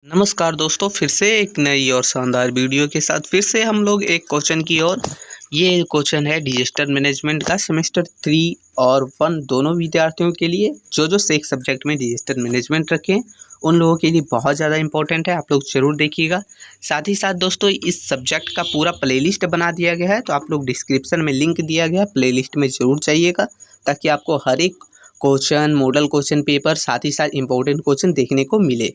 नमस्कार दोस्तों, फिर से एक नई और शानदार वीडियो के साथ फिर से हम लोग एक क्वेश्चन की ओर। ये क्वेश्चन है डिजास्टर मैनेजमेंट का सेमेस्टर 3 और 1 दोनों विद्यार्थियों के लिए जो सेक सब्जेक्ट में डिजास्टर मैनेजमेंट रखें उन लोगों के लिए बहुत ज़्यादा इंपॉर्टेंट है। आप लोग ज़रूर देखिएगा। साथ ही साथ दोस्तों इस सब्जेक्ट का पूरा प्लेलिस्ट बना दिया गया है, तो आप लोग डिस्क्रिप्शन में लिंक दिया गया है, प्लेलिस्ट में ज़रूर जाइएगा ताकि आपको हर एक क्वेश्चन, मॉडल क्वेश्चन पेपर, साथ ही साथ इम्पोर्टेंट क्वेश्चन देखने को मिले।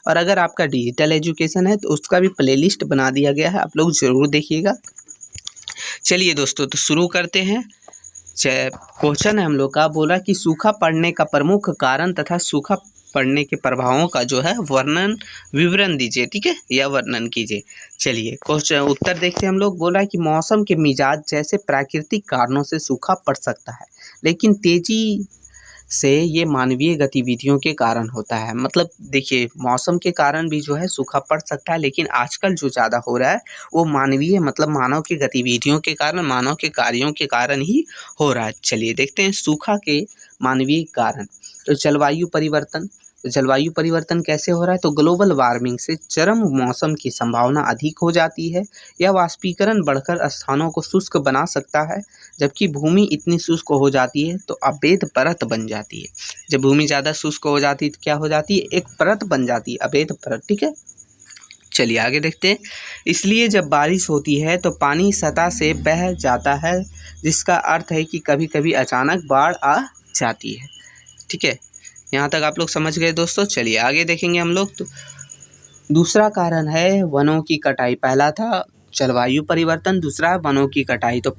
और अगर आपका डिजिटल एजुकेशन है तो उसका भी प्लेलिस्ट बना दिया गया है, आप लोग ज़रूर देखिएगा। चलिए दोस्तों, तो शुरू करते हैं। क्वेश्चन है हम लोग का, बोला कि सूखा पड़ने का प्रमुख कारण तथा सूखा पड़ने के प्रभावों का जो है विवरण दीजिए। ठीक है, या वर्णन कीजिए। चलिए क्वेश्चन उत्तर देखते हैं हम लोग। बोला कि मौसम के मिजाज जैसे प्राकृतिक कारणों से सूखा पड़ सकता है, लेकिन तेजी से ये मानवीय गतिविधियों के कारण होता है। मतलब देखिए, मौसम के कारण भी जो है सूखा पड़ सकता है, लेकिन आजकल जो ज़्यादा हो रहा है वो मानवीय मतलब मानव की गतिविधियों के कारण, मानव के कार्यों के कारण ही हो रहा है। चलिए देखते हैं सूखा के मानवीय कारण। तो जलवायु परिवर्तन। तो जलवायु परिवर्तन कैसे हो रहा है? तो ग्लोबल वार्मिंग से चरम मौसम की संभावना अधिक हो जाती है। यह वाष्पीकरण बढ़कर स्थानों को शुष्क बना सकता है। जबकि भूमि इतनी शुष्क हो जाती है तो अभेद परत बन जाती है। जब भूमि ज़्यादा शुष्क हो जाती है तो क्या हो जाती है? एक परत बन जाती है, अभेद परत। ठीक है, चलिए आगे देखते हैं। इसलिए जब बारिश होती है तो पानी सतह से बह जाता है, जिसका अर्थ है कि कभी कभी अचानक बाढ़ आ जाती है। ठीक है, यहाँ तक आप लोग समझ गए दोस्तों। चलिए आगे देखेंगे हम लोग। तो दूसरा कारण है वनों की कटाई। पहला था जलवायु परिवर्तन, दूसरा है वनों की कटाई। तो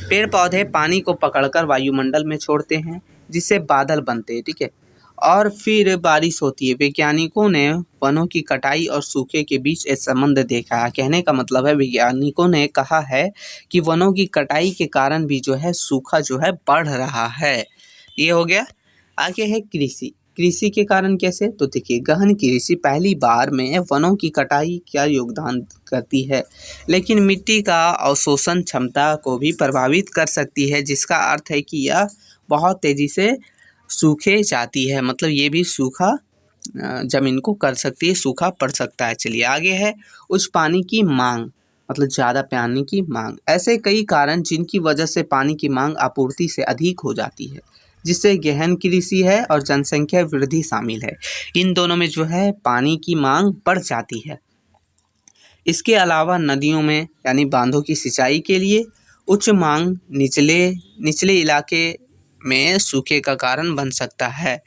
पेड़ पौधे पानी को पकड़कर वायुमंडल में छोड़ते हैं, जिससे बादल बनते हैं। ठीक है, और फिर बारिश होती है। वैज्ञानिकों ने वनों की कटाई और सूखे के बीच एक संबंध देखा है। कहने का मतलब है, वैज्ञानिकों ने कहा है कि वनों की कटाई के कारण भी जो है सूखा जो है बढ़ रहा है। ये हो गया। आगे है कृषि। कृषि के कारण कैसे? तो देखिए, गहन कृषि पहली बार में वनों की कटाई क्या योगदान करती है, लेकिन मिट्टी का अवशोषण क्षमता को भी प्रभावित कर सकती है, जिसका अर्थ है कि यह बहुत तेज़ी से सूखे जाती है। मतलब ये भी सूखा जमीन को कर सकती है, सूखा पड़ सकता है। चलिए आगे है उच्च पानी की मांग। मतलब ज़्यादा पानी की मांग। ऐसे कई कारण जिनकी वजह से पानी की मांग आपूर्ति से अधिक हो जाती है, जिससे गहन कृषि है और जनसंख्या वृद्धि शामिल है। इन दोनों में जो है पानी की मांग बढ़ जाती है। इसके अलावा नदियों में यानी बांधों की सिंचाई के लिए उच्च मांग निचले इलाके में सूखे का कारण बन सकता है।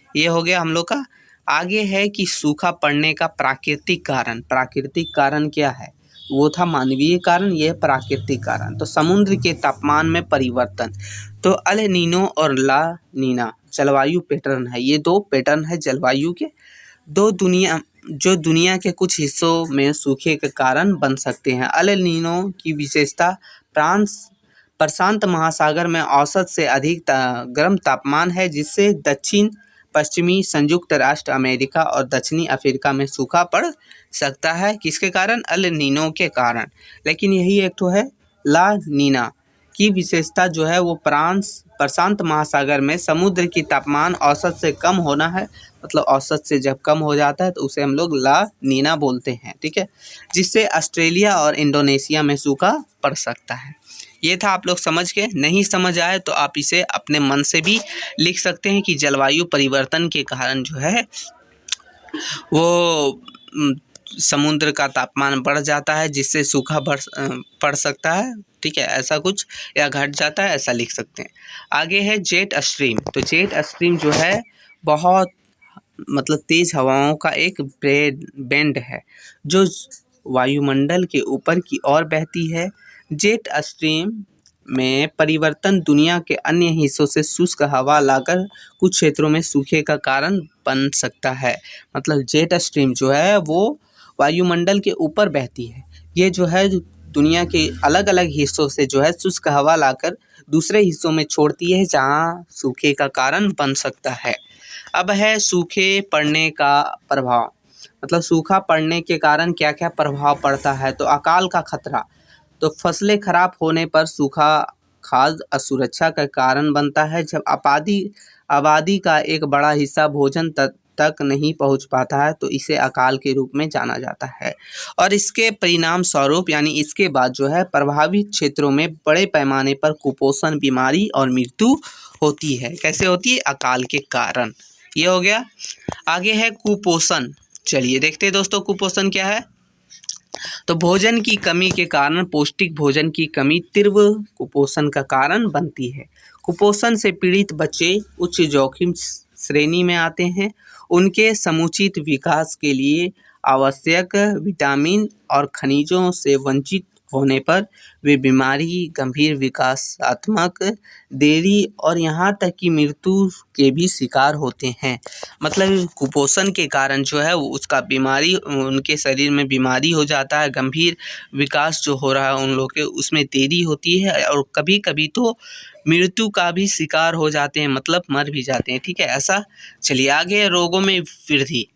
ये हो गया हम लोग का। आगे है कि सूखा पड़ने का प्राकृतिक कारण। प्राकृतिक कारण क्या है? वो था मानवीय कारण, यह प्राकृतिक कारण। तो समुद्र के तापमान में परिवर्तन। तो अल नीनो और ला नीना जलवायु पैटर्न है। ये दो पैटर्न है जलवायु के। दुनिया के कुछ हिस्सों में सूखे के कारण बन सकते हैं। अल नीनो की विशेषता प्रशांत महासागर में औसत से अधिक गर्म तापमान है, जिससे दक्षिण पश्चिमी संयुक्त राष्ट्र अमेरिका और दक्षिणी अफ्रीका में सूखा पड़ सकता है। किसके कारण? अल नीनो के कारण। लेकिन यही एक तो है ला नीना की विशेषता जो है वो प्रशांत महासागर में समुद्र की तापमान औसत से कम होना है। मतलब औसत से जब कम हो जाता है तो उसे हम लोग ला नीना बोलते हैं। ठीक है, जिससे ऑस्ट्रेलिया और इंडोनेशिया में सूखा पड़ सकता है। ये था, आप लोग समझ गए। नहीं समझ आए तो आप इसे अपने मन से भी लिख सकते हैं कि जलवायु परिवर्तन के कारण जो है वो समुद्र का तापमान बढ़ जाता है, जिससे सूखा पड़ सकता है। ठीक है, ऐसा कुछ, या घट जाता है, ऐसा लिख सकते हैं। आगे है जेट स्ट्रीम। तो जेट स्ट्रीम जो है बहुत मतलब तेज हवाओं का एक बैंड है, जो वायुमंडल के ऊपर की ओर बहती है। जेट स्ट्रीम में परिवर्तन दुनिया के अन्य हिस्सों से शुष्क हवा लाकर कुछ क्षेत्रों में सूखे का कारण बन सकता है। मतलब जेट स्ट्रीम जो है वो वायुमंडल के ऊपर बहती है। ये जो है दुनिया के अलग अलग हिस्सों से जो है शुष्क हवा लाकर दूसरे हिस्सों में छोड़ती है, जहाँ सूखे का कारण बन सकता है। अब है सूखे पड़ने का प्रभाव। मतलब सूखा पड़ने के कारण क्या क्या प्रभाव पड़ता है? तो अकाल का खतरा। तो फसलें खराब होने पर सूखा खाद्य असुरक्षा का कारण बनता है। जब आबादी का एक बड़ा हिस्सा भोजन तक नहीं पहुंच पाता है तो इसे अकाल के रूप में जाना जाता है। और इसके परिणाम स्वरूप यानी इसके बाद जो है प्रभावित क्षेत्रों में बड़े पैमाने पर कुपोषण, बीमारी और मृत्यु होती है। कैसे होती है? अकाल के कारण। ये हो गया। आगे है कुपोषण। चलिए देखते हैं दोस्तों कुपोषण क्या है। तो भोजन की कमी के कारण, पौष्टिक भोजन की कमी तीव्र कुपोषण का कारण बनती है। कुपोषण से पीड़ित बच्चे उच्च जोखिम श्रेणी में आते हैं। उनके समुचित विकास के लिए आवश्यक विटामिन और खनिजों से वंचित होने पर वे बीमारी, गंभीर विकासात्मक देरी और यहाँ तक कि मृत्यु के भी शिकार होते हैं। मतलब कुपोषण के कारण जो है वो उसका बीमारी, उनके शरीर में बीमारी हो जाता है, गंभीर विकास जो हो रहा है उन लोग के उसमें देरी होती है और कभी कभी तो मृत्यु का भी शिकार हो जाते हैं, मतलब मर भी जाते हैं। ठीक है, ऐसा। चलिए आगे, रोगों में वृद्धि।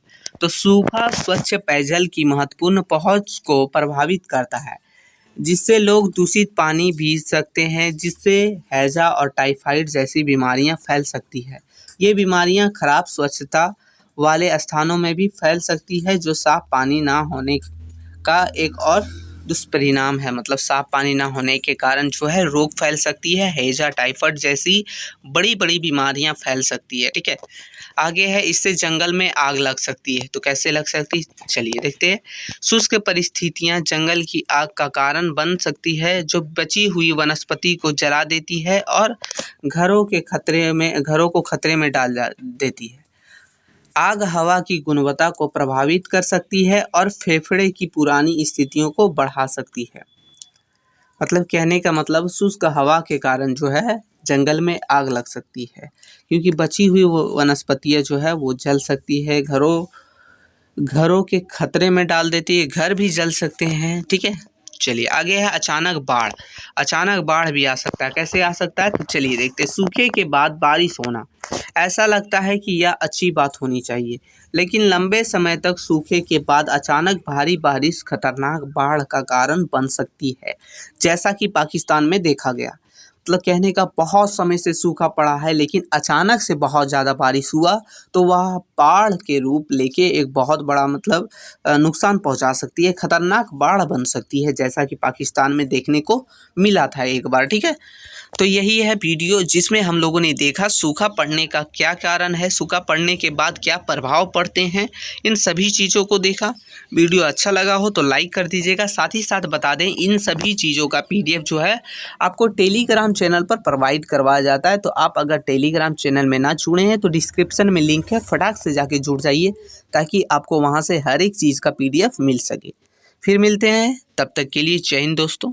तो सूखा स्वच्छ पेयजल की महत्वपूर्ण पहुंच को प्रभावित करता है, जिससे लोग दूषित पानी पी सकते हैं, जिससे हैजा और टाइफाइड जैसी बीमारियां फैल सकती है। ये बीमारियां खराब स्वच्छता वाले स्थानों में भी फैल सकती है, जो साफ पानी ना होने का एक और दुष्परिणाम है। मतलब साफ पानी ना होने के कारण जो है रोग फैल सकती है, हैजा, टाइफाइड जैसी बड़ी बड़ी बीमारियां फैल सकती है। ठीक है, आगे है, इससे जंगल में आग लग सकती है। तो कैसे लग सकती है? चलिए देखते हैं। शुष्क परिस्थितियां जंगल की आग का कारण बन सकती है, जो बची हुई वनस्पति को जला देती है और घरों को खतरे में डाल देती है। आग हवा की गुणवत्ता को प्रभावित कर सकती है और फेफड़े की पुरानी स्थितियों को बढ़ा सकती है। मतलब कहने का मतलब शुष्क हवा के कारण जो है जंगल में आग लग सकती है, क्योंकि बची हुई वो वनस्पतियाँ जो है वो जल सकती है, घरों के खतरे में डाल देती है, घर भी जल सकते हैं। ठीक है, चलिए आगे है अचानक बाढ़। अचानक बाढ़ भी आ सकता है। कैसे आ सकता है? तो चलिए देखते हैं। सूखे के बाद बारिश होना, ऐसा लगता है कि यह अच्छी बात होनी चाहिए, लेकिन लंबे समय तक सूखे के बाद अचानक भारी बारिश खतरनाक बाढ़ का कारण बन सकती है, जैसा कि पाकिस्तान में देखा गया। मतलब कहने का बहुत समय से सूखा पड़ा है, लेकिन अचानक से बहुत ज़्यादा बारिश हुआ तो वह बाढ़ के रूप लेके एक बहुत बड़ा मतलब नुकसान पहुंचा सकती है, खतरनाक बाढ़ बन सकती है, जैसा कि पाकिस्तान में देखने को मिला था एक बार। ठीक है, तो यही है वीडियो जिसमें हम लोगों ने देखा सूखा पड़ने का क्या कारण है, सूखा पड़ने के बाद क्या प्रभाव पड़ते हैं, इन सभी चीज़ों को देखा। वीडियो अच्छा लगा हो तो लाइक कर दीजिएगा। साथ ही साथ बता दें इन सभी चीज़ों का PDF जो है आपको टेलीग्राम चैनल पर प्रोवाइड करवाया जाता है। तो आप अगर टेलीग्राम चैनल में ना जुड़े हैं तो डिस्क्रिप्शन में लिंक है, फटाक से जाके जुड़ जाइए ताकि आपको वहाँ से हर एक चीज़ का PDF मिल सके। फिर मिलते हैं, तब तक के लिए जय हिंद दोस्तों।